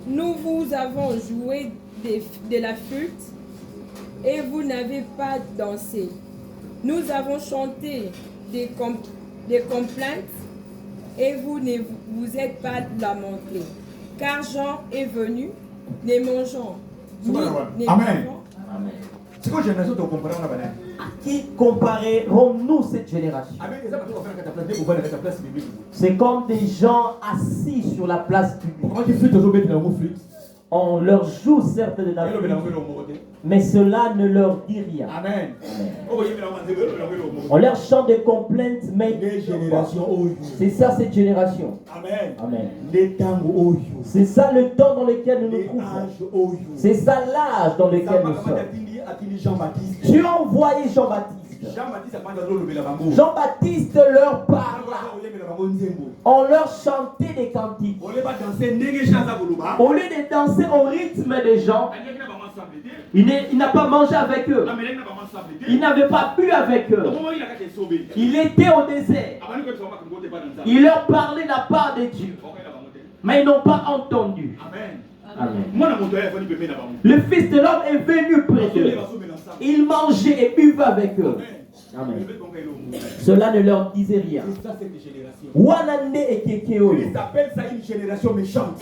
Nous vous avons joué de la flûte et vous n'avez pas dansé. Nous avons chanté des complaintes et vous ne vous êtes pas lamenté. Car Jean est venu, ne mangeant ni Amen. Amen. C'est quoi génération de comparer la banane? À qui comparerons-nous cette génération? C'est comme des gens assis sur la place publique. On leur joue certes de la flûte, mais cela ne leur dit rien. Amen. On leur chante des complaintes, mais c'est ça cette génération. Amen. Amen. C'est ça le temps dans lequel nous nous trouvons. C'est ça l'âge dans lequel nous sommes. Dieu a envoyé Jean-Baptiste. Jean-Baptiste leur parla. On leur chantait des cantiques. Au lieu de danser au rythme des gens, il n'a pas mangé avec eux. Il n'avait pas bu avec eux. Il était au désert. Il leur parlait de la part de Dieu. Mais ils n'ont pas entendu. Amen. Le Fils de l'homme est venu près d'eux. Il mangeait et buvait avec eux. Amen. Cela ne leur disait rien. Ils appellent ça une génération méchante.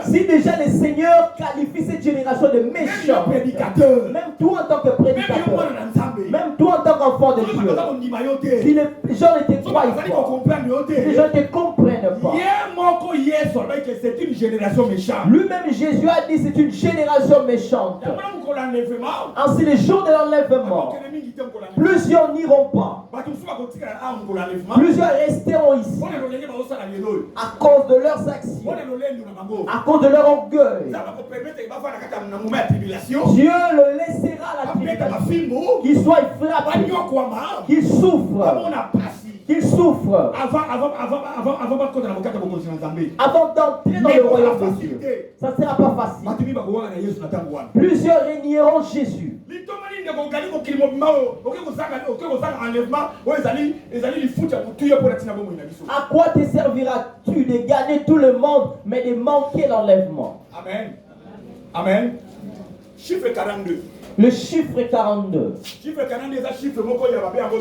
Si déjà le Seigneur qualifie cette génération de méchants, même toi en tant que prédicateur, même toi en tant qu'enfant de Dieu, si les gens ne te croient pas, si les gens ne te comprennent pas, lui-même Jésus a dit c'est une génération méchante. Ainsi les jours de l'enlèvement, plusieurs n'iront pas, plusieurs resteront ici à cause de leurs actions, à cause de leur orgueil. Dieu le laissera à la tribulation, qu'il soit frappé, qu'il souffre, avant d'entrer dans le royaume de Dieu. Ça ne sera pas facile. Plusieurs régneront Jésus. À quoi te serviras-tu de gagner tout le monde mais de manquer l'enlèvement? Amen. Amen. Chiffre 42. Le chiffre 42. Chiffre 42, c'est chiffre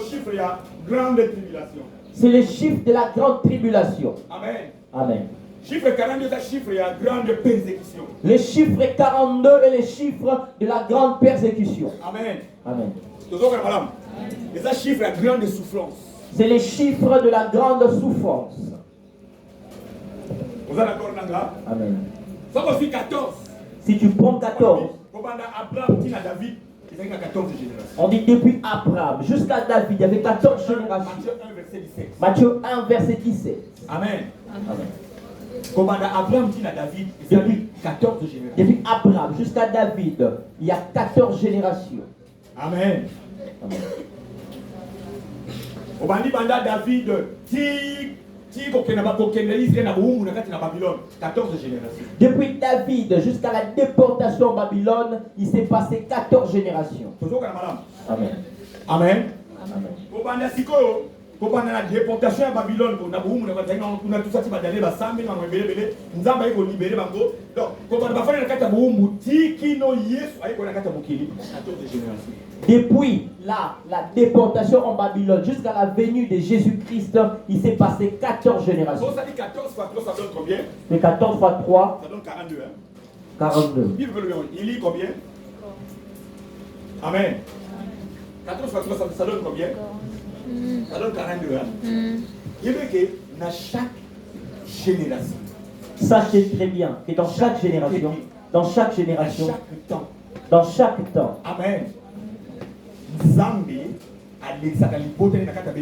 chiffre il y a grande tribulation. C'est le chiffre de la grande tribulation. Amen. Amen. Chiffre 42, c'est chiffre il y a grande persécution. Le chiffre 42 est le chiffre de la grande persécution. Amen. Amen. C'est un chiffre de grande souffrance. C'est le chiffre de la grande souffrance. Vous êtes d'accord, Nanga? Amen. Ça aussi 14. Si tu prends 14, on dit depuis Abraham jusqu'à David, il y avait 14 générations. Matthieu 1, verset 17. Amen. Amen. Depuis 14 générations. Depuis Abraham jusqu'à David, il y a 14 générations. Amen. David, depuis David jusqu'à la déportation en Babylone, il s'est passé 14 générations. Amen. Amen. Amen. Pendant la déportation à Babylone, on a tout ça qui va aller, donc, depuis la déportation en Babylone jusqu'à la venue de Jésus-Christ, il s'est passé 14 générations. Ça dit 14 fois 3, ça donne combien? Mais 14 fois 3, ça donne 42. Hein? 42. Il lit combien? Amen. 14 fois 3, ça donne combien? Ça donne 42. Hein? Il veut que dans chaque génération, sachez très bien que dans chaque génération, dans chaque temps, Amen. Zambé a l'exacte l'hypothèse de la preuve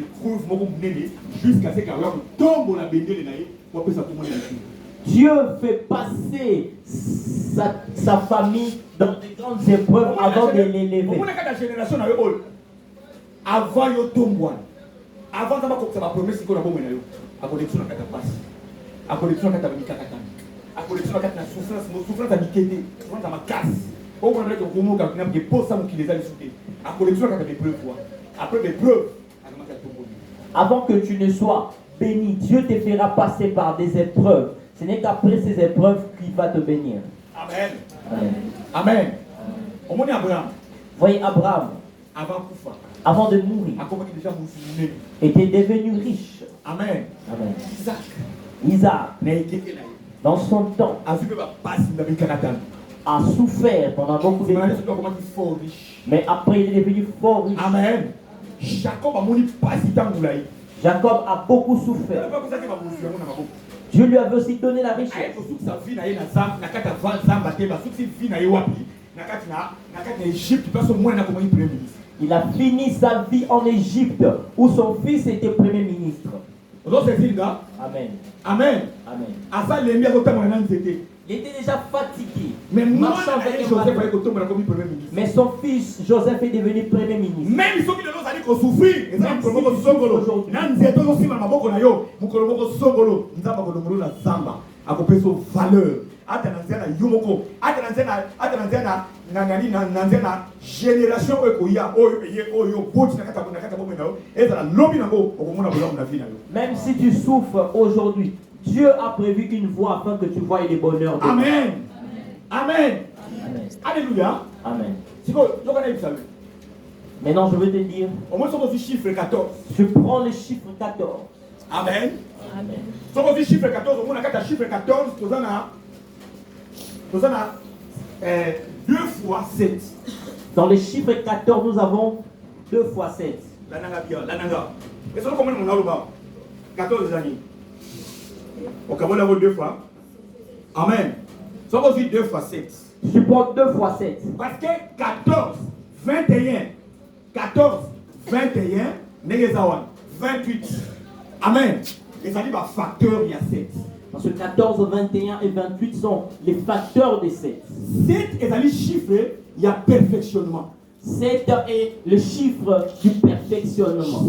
jusqu'à ce qu'on tombe la bendele pour que ça tout le monde. Dieu fait passer sa famille dans de grandes épreuves avant de l'élever. Avant yo tombo, avant ça va promesse qu'on a bon menayo, a connexion à passe, a connexion à mikakatani, a connexion à souffrance à mikete, souffrance à ma casse. Au moment où on a que pose ça qui les a sauté, a connexion à des preuves, après des preuves, avant que tu ne sois béni. Dieu te fera passer par des épreuves. Ce n'est qu'après ces épreuves qu'il va te bénir. Amen. Amen. Amen. Au monde Abraham. Voyez Abraham, avant de mourir, était devenu riche. Amen. Amen. Isaac, dans son temps, a souffert pendant beaucoup de temps. Mais après, il est devenu fort riche. Amen. Jacob a beaucoup souffert. Dieu lui avait aussi donné la richesse. Il a fini sa vie en Égypte, où son fils était premier ministre. Amen. Amen. Amen. Il était déjà fatigué. Mais son fils Joseph est devenu premier ministre. Même si il souffrir, même si tu souffres aujourd'hui, Dieu a prévu une voie afin que tu voies les bonheurs de Amen. Amen. Amen. Alléluia. Amen. Maintenant, je veux te dire, je prends le chiffre 14. Amen. Amen. Si le chiffre 14, on a chiffre 14, nous avons 2 fois 7. Dans le chiffre 14, nous avons 2 fois 7. Lananga. Et c'est comment on a 14 années. Au Cameroun, on a 2 fois. Amen. Ça veut dire 2 fois 7. Je prends 2 fois 7. Parce que 14, 21, 14, 21, 28. Amen. Et ça dit bah, facteur, il y a 7. Parce que 14, 21 et 28 sont les facteurs de 7. 7 est un chiffre, il y a perfectionnement. 7 est le chiffre du perfectionnement.